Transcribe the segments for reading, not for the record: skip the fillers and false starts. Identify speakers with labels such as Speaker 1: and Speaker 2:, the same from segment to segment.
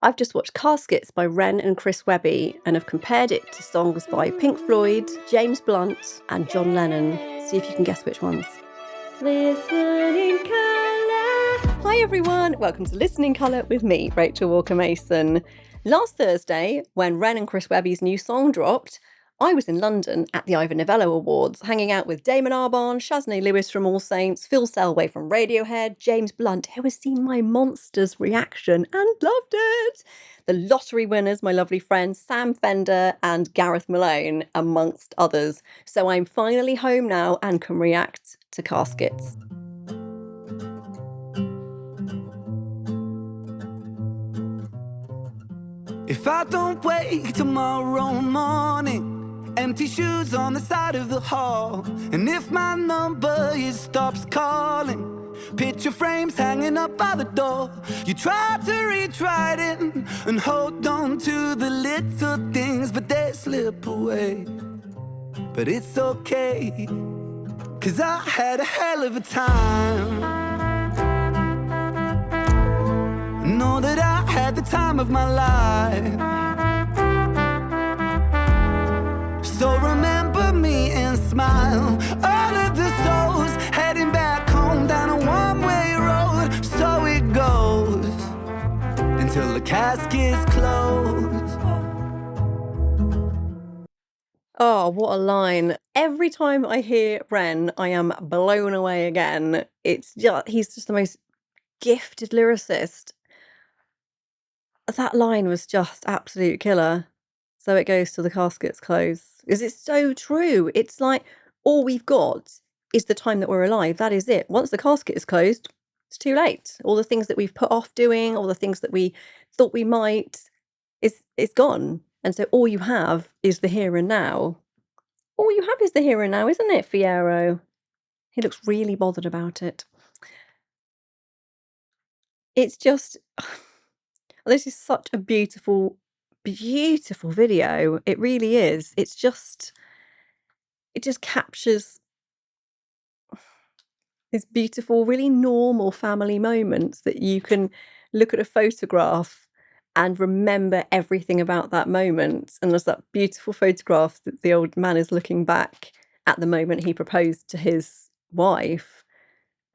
Speaker 1: I've just watched Caskets by Ren and Chris Webby and have compared it to songs by Pink Floyd, James Blunt and John Lennon. See if you can guess which ones. Listening Colour. Hi everyone, welcome to Listening Colour with me, Rachel Walker-Mason. Last Thursday, when Ren and Chris Webby's new song dropped, I was in London at the Ivor Novello Awards, hanging out with Damon Albarn, Shaznay Lewis from All Saints, Phil Selway from Radiohead, James Blunt, who has seen my Monsters reaction and loved it, the lottery winners, my lovely friends Sam Fender and Gareth Malone, amongst others. So I'm finally home now and can react to Caskets.
Speaker 2: If I don't wake tomorrow morning, empty shoes on the side of the hall, and if my number stops calling, picture frames hanging up by the door, you try to reach right in and hold on to the little things, but they slip away. But it's okay, 'cause I had a hell of a time. Know that I had the time of my life. So remember me and smile. All of the souls heading back home down a one-way road. So it goes until the casket's closed.
Speaker 1: Oh, what a line. Every time I hear Ren, I am blown away again. He's just the most gifted lyricist. That line was just absolute killer. So it goes till the casket's closed. Because it's so true. It's like all we've got is the time that we're alive. That is it. Once the casket is closed, it's too late. All the things that we've put off doing, all the things that we thought we might, it's gone. And so all you have is the here and now. All you have is the here and now, isn't it, Fierro? He looks really bothered about it. It's just... This is such a beautiful, beautiful video. It really is. It just captures these beautiful, really normal family moments that you can look at a photograph and remember everything about that moment. And there's that beautiful photograph that the old man is looking back at the moment he proposed to his wife.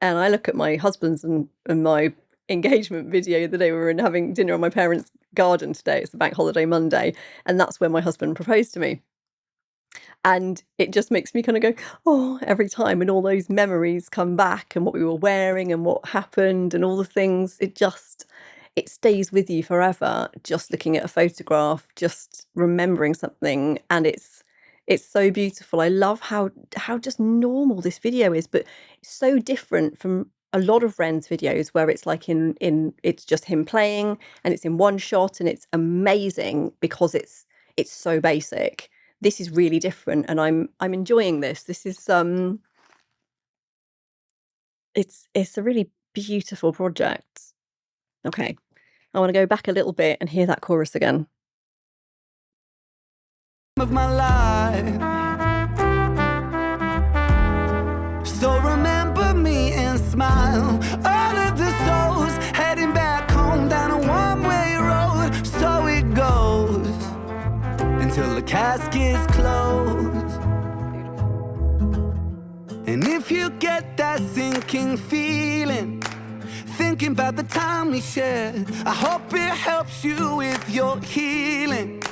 Speaker 1: And I look at my husband's and my engagement video the day we were having dinner on my parents' garden today. It's the bank holiday Monday, and that's when my husband proposed to me. And it just makes me kind of go, oh, every time, and all those memories come back and what we were wearing and what happened and all the things. It stays with you forever, just looking at a photograph, just remembering something. And it's so beautiful. I love how just normal this video is, but it's so different from a lot of Ren's videos where it's like it's just him playing and it's in one shot and it's amazing because it's so basic. This is really different and I'm enjoying this. This is it's a really beautiful project. Okay. I want to go back a little bit and hear that chorus again.
Speaker 2: Of my life. So remember me and smile. All of the souls heading back home down a one-way road. So it goes until the casket's closed. And if you get that sinking feeling, thinking about the time we shared, I hope it helps you with your healing.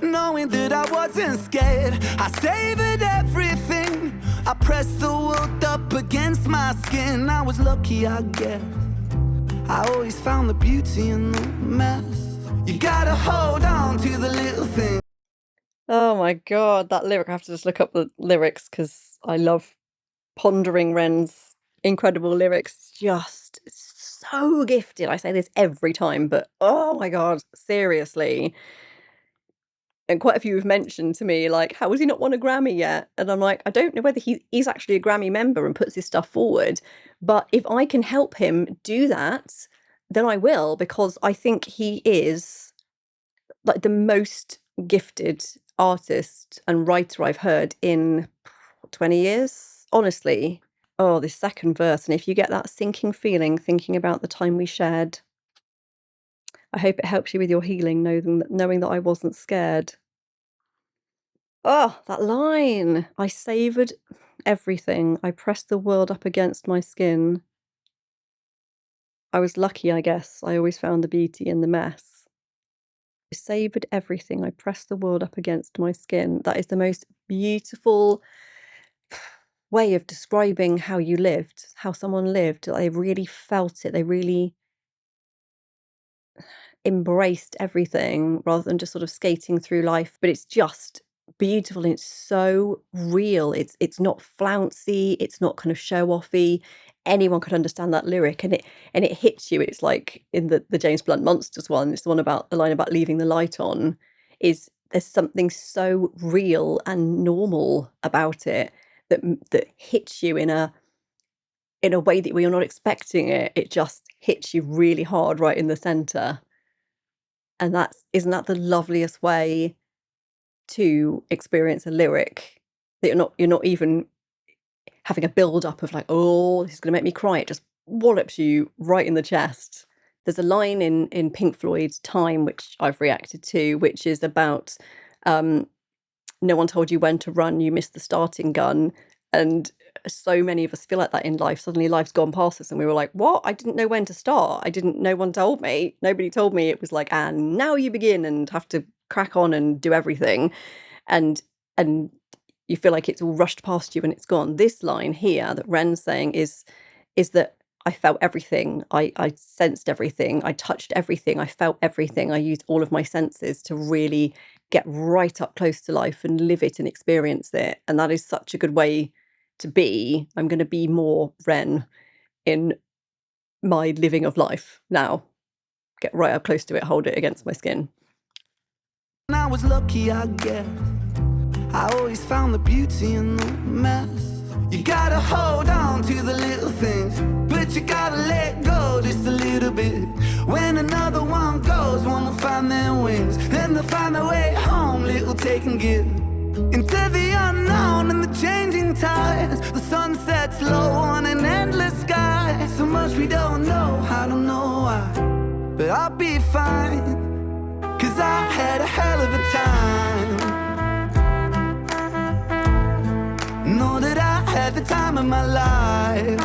Speaker 2: Knowing that I wasn't scared, I savored everything. I pressed the world up against my skin. I was lucky, I guess. I always found the beauty in the mess. You gotta hold on to the little thing.
Speaker 1: Oh my god, that lyric! I have to just look up the lyrics because I love pondering Ren's incredible lyrics. Just so gifted. I say this every time, but oh my god, seriously. And quite a few have mentioned to me, like, how has he not won a Grammy yet? And I'm like, I don't know whether he's actually a Grammy member and puts his stuff forward. But if I can help him do that, then I will, because I think he is like the most gifted artist and writer I've heard in 20 years, honestly. Oh, this second verse. And if you get that sinking feeling thinking about the time we shared, I hope it helps you with your healing, knowing that I wasn't scared. Oh, that line! I savoured everything. I pressed the world up against my skin. I was lucky, I guess. I always found the beauty in the mess. I savoured everything. I pressed the world up against my skin. That is the most beautiful way of describing how you lived, how someone lived. They really felt it. They really embraced everything rather than just sort of skating through life. But it's just beautiful and it's so real. It's not flouncy, it's not kind of show offy. Anyone could understand that lyric, and it hits you. It's like in the James Blunt Monsters one, it's the one about the line about leaving the light on, is there's something so real and normal about it that hits you in a way that you're not expecting it. It just hits you really hard right in the center. And isn't that the loveliest way to experience a lyric? That you're not even having a build up of like, "Oh, this is gonna make me cry." It just wallops you right in the chest. There's a line in Pink Floyd's "Time," which I've reacted to, which is about, um, "No one told you when to run, you missed the starting gun." And so many of us feel like that in life. Suddenly life's gone past us and we were like, "What? I didn't know when to start. No one told me. Nobody told me." It was like, "And now you begin and have to crack on and do everything." And and you feel like it's all rushed past you and it's gone. This line here that Ren's saying is that I felt everything. I sensed everything. I touched everything. I felt everything. I used all of my senses to really get right up close to life and live it and experience it. And that is such a good way to be. I'm going to be more Ren in my living of life now. Get right up close to it, hold it against my skin.
Speaker 2: I was lucky, I guess. I always found the beauty in the mess. You gotta hold on to the little things, but you gotta let go just a little bit. When another one goes, one will find their wings, then they'll find their way home, little take and give. Into the unknown and the changing tides, the sun sets low on an endless sky. So much we don't know, I don't know why, but I'll be fine, 'cause I had a hell of a time. Know that I had the time of my life.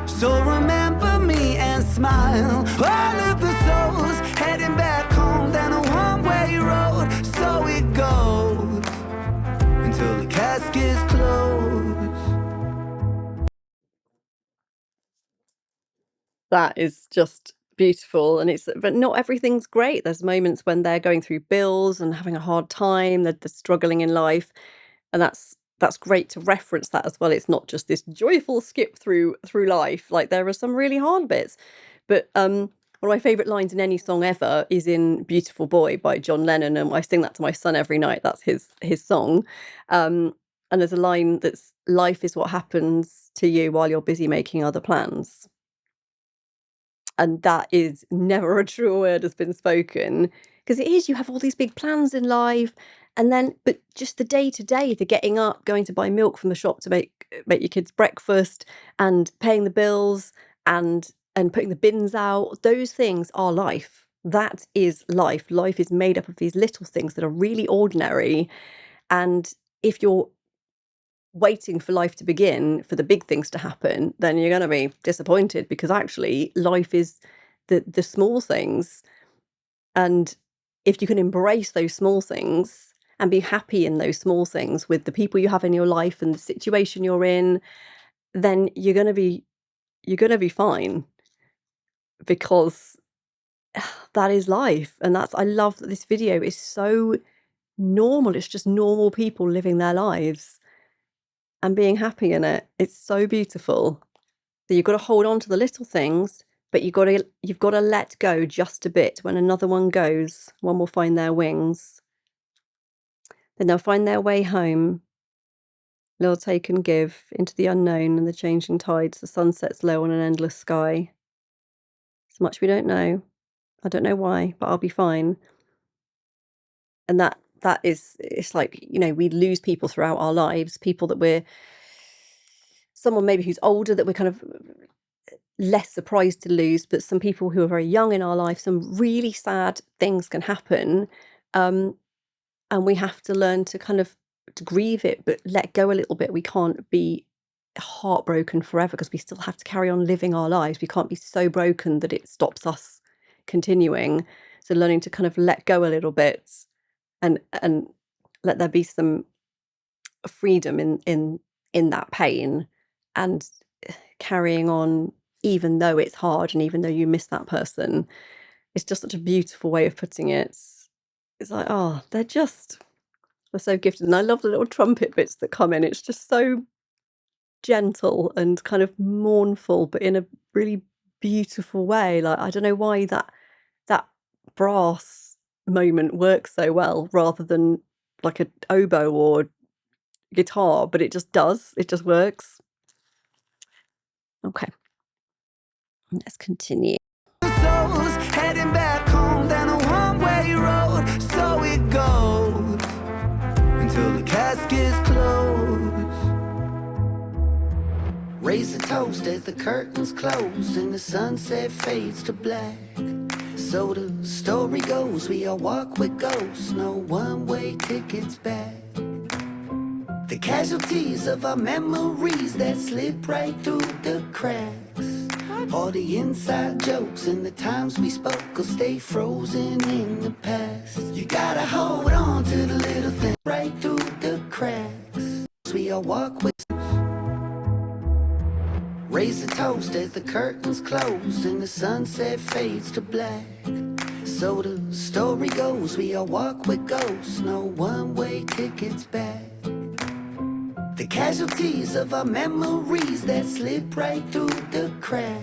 Speaker 2: So remember me and smile. All of the souls heading back home down a one-way road. So it goes until the caskets close.
Speaker 1: That is just beautiful, and but not everything's great. There's moments when they're going through bills and having a hard time, they're struggling in life, and that's great to reference that as well. It's not just this joyful skip through life. Like, there are some really hard bits. But one of my favorite lines in any song ever is in "Beautiful Boy" by John Lennon, and I sing that to my son every night. That's his song. And there's a line that's, "Life is what happens to you while you're busy making other plans." And that is never a truer word has been spoken, because it is, you have all these big plans in life, and then but just the day to day, the getting up, going to buy milk from the shop to make your kids breakfast, and paying the bills, and putting the bins out, those things are life. That is life. Life is made up of these little things that are really ordinary, and if you're waiting for life to begin, for the big things to happen, then you're going to be disappointed, because actually life is the small things. And if you can embrace those small things and be happy in those small things with the people you have in your life and the situation you're in, then you're going to be fine, because that is life. And I love that this video is so normal. It's just normal people living their lives and being happy in it. It's so beautiful. So you've got to hold on to the little things, but you've got to let go just a bit. When another one goes, one will find their wings. Then they'll find their way home. They'll take and give into the unknown and the changing tides. The sun sets low on an endless sky. So much we don't know. I don't know why, but I'll be fine. And that is, it's like, we lose people throughout our lives, people that someone maybe who's older, that we're kind of less surprised to lose, but some people who are very young in our life, some really sad things can happen. And we have to learn to kind of to grieve it, but let go a little bit. We can't be heartbroken forever because we still have to carry on living our lives. We can't be so broken that it stops us continuing. So learning to kind of let go a little bit and let there be some freedom in that pain, and carrying on even though it's hard and even though you miss that person. It's just such a beautiful way of putting it. It's like, oh, they're so gifted. And I love the little trumpet bits that come in. It's just so gentle and kind of mournful, but in a really beautiful way. Like, I don't know why that brass moment works so well rather than like an oboe or guitar, but it just does. It just works. Okay. Let's continue.
Speaker 2: Souls heading back home down a one-way road, so it goes until the caskets close. Raise a toast as the curtains close and the sunset fades to black. So the story goes, we all walk with ghosts, no one-way tickets back. The casualties of our memories that slip right through the cracks. All the inside jokes and the times we spoke will stay frozen in the past. You gotta hold on to the little thing right through the cracks. We all walk with. Raise a toast as the curtains close and the sunset fades to black. So the story goes, we all walk with ghosts, no one-way tickets back. The casualties of our memories that slip right through the cracks.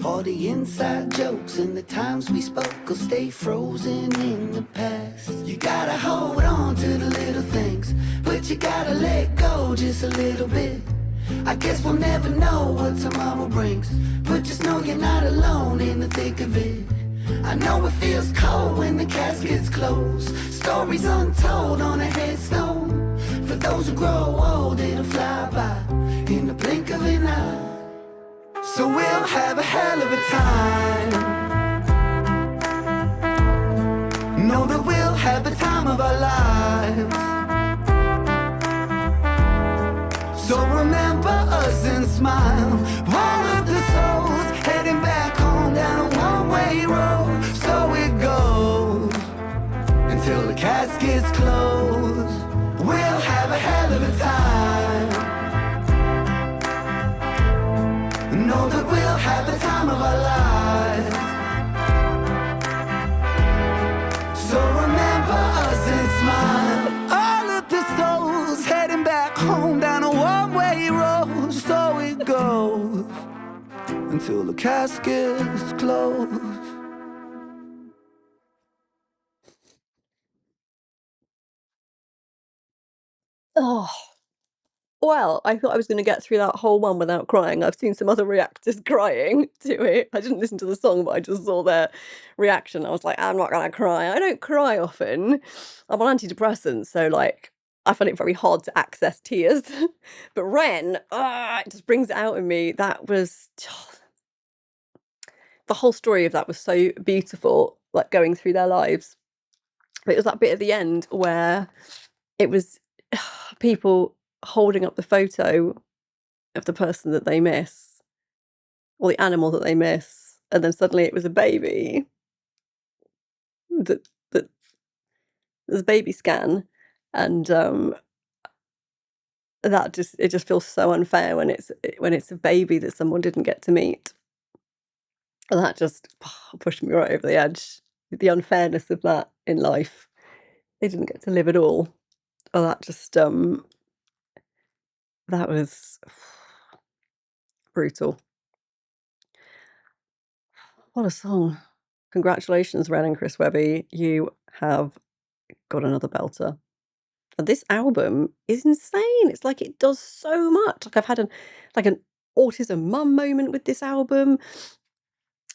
Speaker 2: All the inside jokes and the times we spoke will stay frozen in the past. You gotta hold on to the little things, but you gotta let go just a little bit. I guess we'll never know what tomorrow brings, but just know you're not alone in the thick of it. I know it feels cold when the caskets close, stories untold on a headstone. For those who grow old, it'll fly by in the blink of an eye. So we'll have a hell of a time. Know that we'll have the time of our lives. So remember us and smile. All of the souls heading back home down a one-way road. So it goes until the caskets close. We'll have a hell of a time. Know that we'll have the time of our lives. So remember us and smile. All of the souls heading back home down a one-way road. So it goes until the caskets close.
Speaker 1: Oh, well, I thought I was going to get through that whole one without crying. I've seen some other reactors crying to it. I didn't listen to the song, but I just saw their reaction. I was like, I'm not going to cry. I don't cry often. I'm on antidepressants, so like I find it very hard to access tears. But Ren, it just brings it out in me. That was the whole story of that was so beautiful, like going through their lives. But it was that bit at the end where it was people holding up the photo of the person that they miss or the animal that they miss, and then suddenly it was a baby that there's a baby scan, and that just feels so unfair when it's a baby that someone didn't get to meet, and that just pushed me right over the edge. The unfairness of that in life, they didn't get to live at all. Oh, that just that was brutal. What a song. Congratulations, Ren and Chris Webby. You have got another belter. And this album is insane. It's like it does so much. Like I've had an autism mum moment with this album.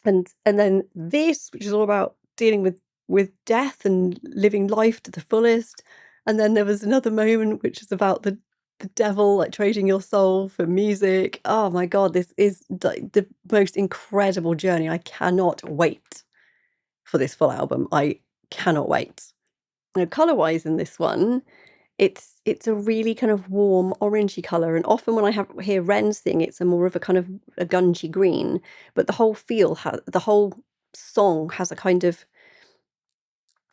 Speaker 1: And then this, which is all about dealing with death and living life to the fullest. And then there was another moment which is about the the devil, like trading your soul for music. Oh my God, this is the most incredible journey. I cannot wait for this full album. I cannot wait. Now, color-wise in this one, it's a really kind of warm orangey color, and often when I hear Ren sing, it's a more of a kind of a gungy green, but the whole song has a kind of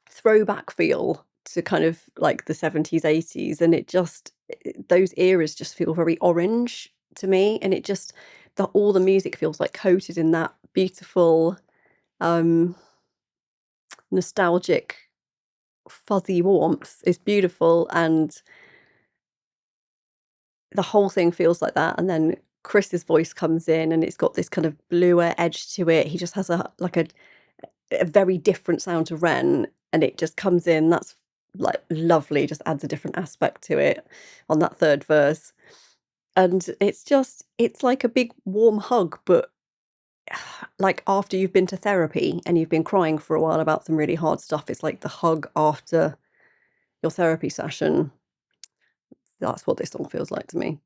Speaker 1: throwback feel to kind of like the 70s, 80s, and those eras just feel very orange to me, and all the music feels like coated in that beautiful, nostalgic, fuzzy warmth. It's beautiful, and the whole thing feels like that. And then Chris's voice comes in, and it's got this kind of bluer edge to it. He just has a very different sound to Ren, and it just comes in. That's like lovely, just adds a different aspect to it on that third verse. And it's like a big warm hug, but like after you've been to therapy and you've been crying for a while about some really hard stuff, it's like the hug after your therapy session. That's what this song feels like to me.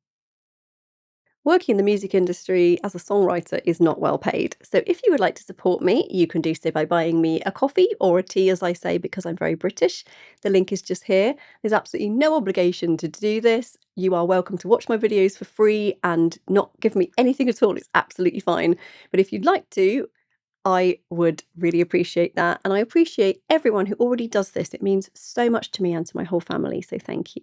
Speaker 1: Working in the music industry as a songwriter is not well paid. So if you would like to support me, you can do so by buying me a coffee or a tea, as I say, because I'm very British. The link is just here. There's absolutely no obligation to do this. You are welcome to watch my videos for free and not give me anything at all. It's absolutely fine. But if you'd like to, I would really appreciate that. And I appreciate everyone who already does this. It means so much to me and to my whole family. So thank you.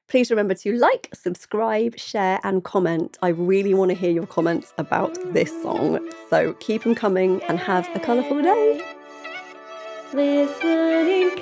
Speaker 1: Please remember to like, subscribe, share and comment. I really want to hear your comments about this song. So keep them coming and have a colourful day. Listening